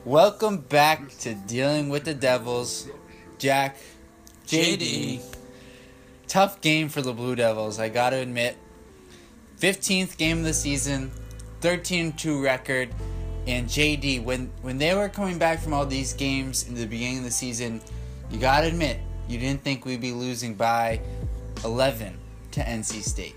Welcome back to Dealing with the Devils. Jack, JD. Tough game for the Blue Devils, I gotta admit. 15th game of the season, 13-2 record, and JD, when they were coming back from all these games in the beginning of the season, you gotta admit, you didn't think we'd be losing by 11 to NC State.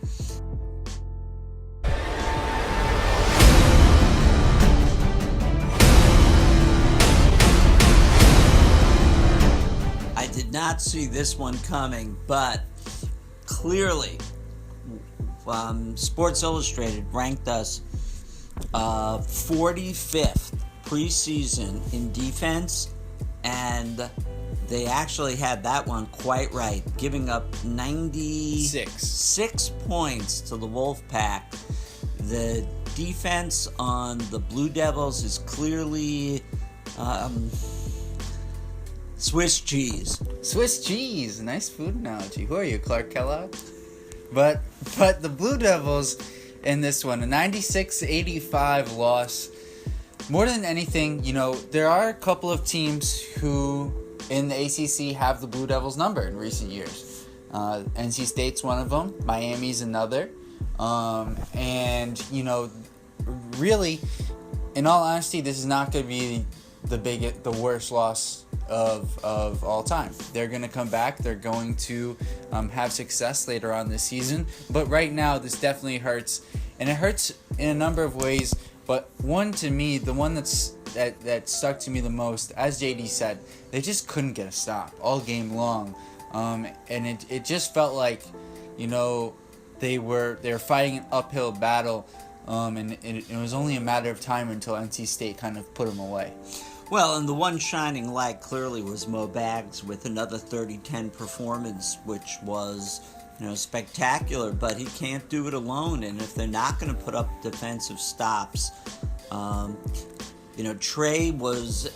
I did not see this one coming, but clearly, Sports Illustrated ranked us 45th preseason in defense, and they actually had that one quite right, giving up 96 points to the Wolfpack. The defense on the Blue Devils is clearly Swiss cheese. Swiss cheese, nice food analogy. Who are you, Clark Kellogg? But the Blue Devils in this one, a 96-85 loss. More than anything, there are a couple of teams who in the ACC have the Blue Devils number in recent years. NC State's one of them. Miami's another. Really, in all honesty, this is not going to be the worst loss of all time. They're going to come back. They're going to have success later on this season. But right now, this definitely hurts. And it hurts in a number of ways. But one, to me, the one that stuck to me the most, as JD said, they just couldn't get a stop all game long. And it just felt like, they were fighting an uphill battle. And it was only a matter of time until NC State kind of put them away. Well, and the one shining light clearly was Mo Baggs with another 30-10 performance, which was, spectacular, but he can't do it alone. And if they're not going to put up defensive stops, Trey was,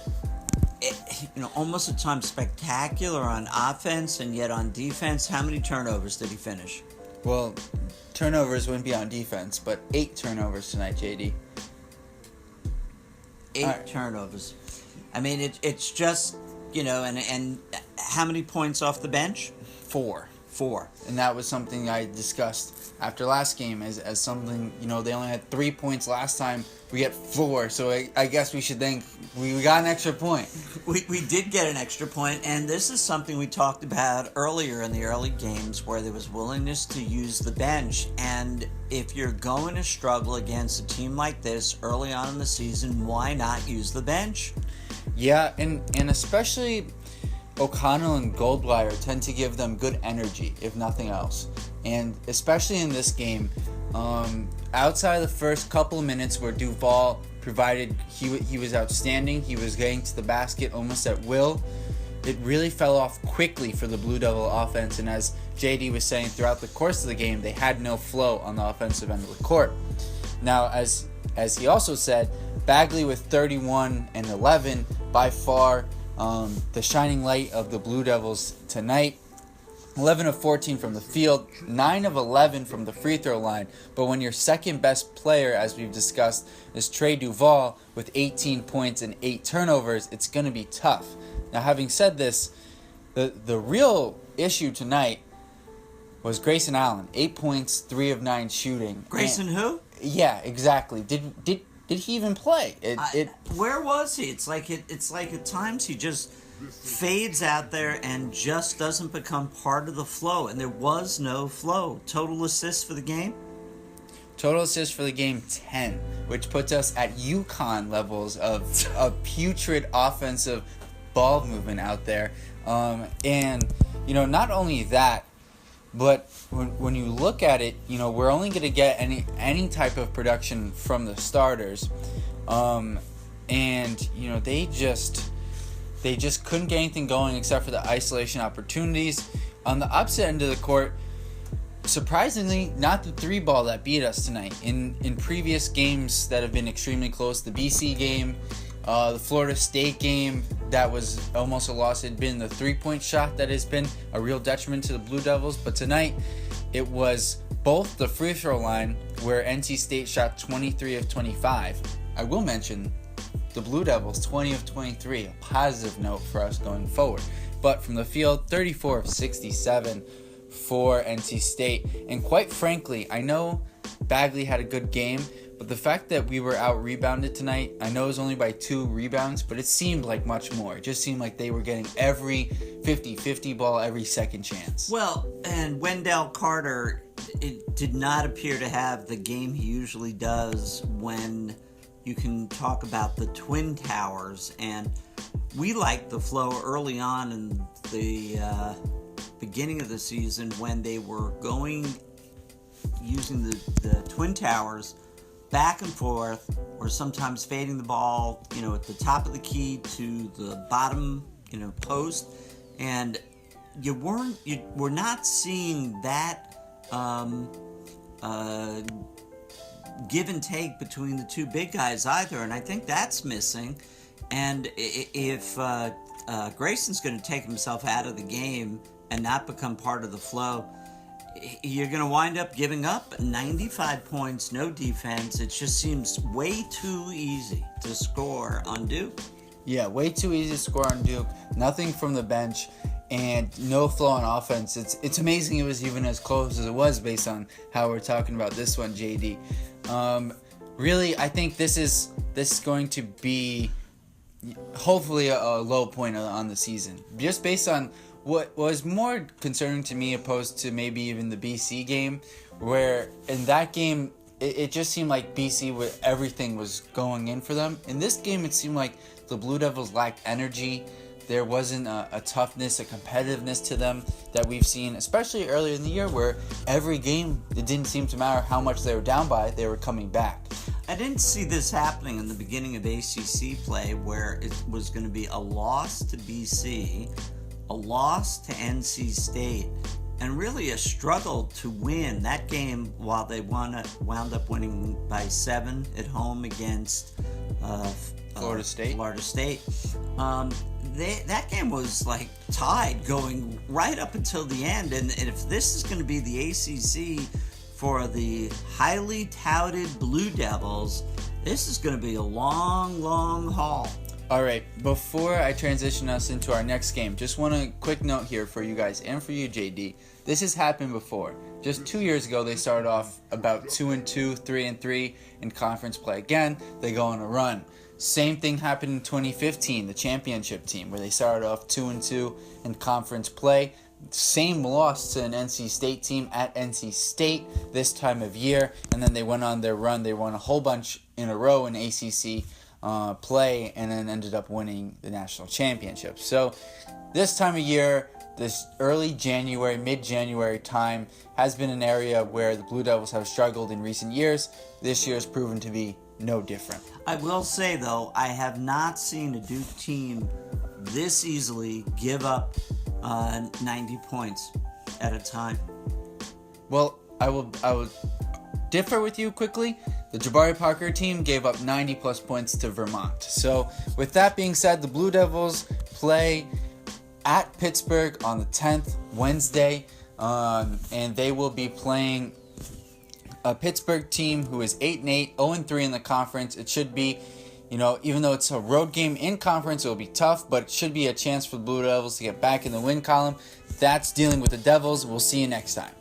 almost at times spectacular on offense, and yet on defense, how many turnovers did he finish? Well, turnovers wouldn't be on defense, but 8 turnovers tonight, JD. 8 turnovers. I mean, it's just, and how many points off the bench? 4. And that was something I discussed after last game as something, they only had 3 points last time. We get 4, so I guess we should think we got an extra point. We did get an extra point, and this is something we talked about earlier in the early games where there was willingness to use the bench. And if you're going to struggle against a team like this early on in the season, why not use the bench? Yeah, and especially O'Connell and Goldwire tend to give them good energy, if nothing else. And especially in this game, outside of the first couple of minutes where Duval provided, he was outstanding. He was getting to the basket almost at will. It really fell off quickly for the Blue Devil offense. And as JD was saying, throughout the course of the game, they had no flow on the offensive end of the court. Now, as he also said, Bagley with 31 and 11, by far the shining light of the Blue Devils tonight. 11 of 14 from the field, 9 of 11 from the free throw line. But when your second best player, as we've discussed, is Trey Duval with 18 points and 8 turnovers, it's going to be tough. Now, having said this, the real issue tonight was Grayson Allen. 8 points, 3 of 9 shooting. Grayson who? Yeah, exactly. Did he even play? Where was he? It's like at times he just fades out there and just doesn't become part of the flow, and there was no flow. Total assists for the game? Total assists for the game, 10, which puts us at UConn levels of putrid offensive ball movement out there. And not only that, but when you look at it, we're only going to get any type of production from the starters. They just couldn't get anything going except for the isolation opportunities. On the opposite end of the court, surprisingly, not the 3-ball that beat us tonight. In previous games that have been extremely close, the BC game, the Florida State game, that was almost a loss. It had been the 3-point shot that has been a real detriment to the Blue Devils. But tonight, it was both the free throw line, where NC State shot 23 of 25. I will mention the Blue Devils 20 of 23, a positive note for us going forward. But from the field, 34 of 67 for NC State. And quite frankly, I know Bagley had a good game, but the fact that we were out-rebounded tonight, I know it was only by 2 rebounds, but it seemed like much more. It just seemed like they were getting every 50-50 ball, every second chance. Well, and Wendell Carter, it did not appear to have the game he usually does when you can talk about the Twin Towers. And we liked the flow early on in the beginning of the season when they were using the Twin Towers back and forth, or sometimes fading the ball, at the top of the key to the bottom, post, and you were not seeing that give and take between the two big guys either, and I think that's missing. And if Grayson's going to take himself out of the game and not become part of the flow, you're going to wind up giving up 95 points, no defense. It just seems way too easy to score on Duke. Yeah, way too easy to score on Duke. Nothing from the bench and no flow on offense. It's amazing it was even as close as it was based on how we're talking about this one, JD. Really, I think this is going to be hopefully a low point on the season. Just based on what was more concerning to me opposed to maybe even the BC game, where in that game it just seemed like BC everything was going in for them. In this game it seemed like the Blue Devils lacked energy. There wasn't a toughness, a competitiveness to them that we've seen, especially earlier in the year, where every game it didn't seem to matter how much they were down by, they were coming back. I didn't see this happening in the beginning of ACC play, where it was going to be a loss to BC, a loss to NC State, and really a struggle to win that game. While they wound up winning by 7 at home against Florida State. That game was like tied going right up until the end, and if this is going to be the ACC for the highly touted Blue Devils, this is going to be a long, long haul. All right, before I transition us into our next game, just want a quick note here for you guys and for you, JD. This has happened before. Just 2 years ago, they started off about 2-2, 3-3 in conference play. Again, they go on a run. Same thing happened in 2015, the championship team, where they started off 2-2 in conference play. Same loss to an NC State team at NC State this time of year, and then they went on their run. They won a whole bunch in a row in ACC play, and then ended up winning the national championship. So this time of year, this early January, mid-January time has been an area where the Blue Devils have struggled in recent years. This year has proven to be no different. I will say, though, I have not seen a Duke team this easily give up 90 points at a time. Well, I will differ with you quickly. The Jabari Parker team gave up 90-plus points to Vermont. So, with that being said, the Blue Devils play at Pittsburgh on the 10th, Wednesday, and they will be playing a Pittsburgh team who is 8-8, 0-3 in the conference. It should be, even though it's a road game in conference, it will be tough, but it should be a chance for the Blue Devils to get back in the win column. That's dealing with the Devils. We'll see you next time.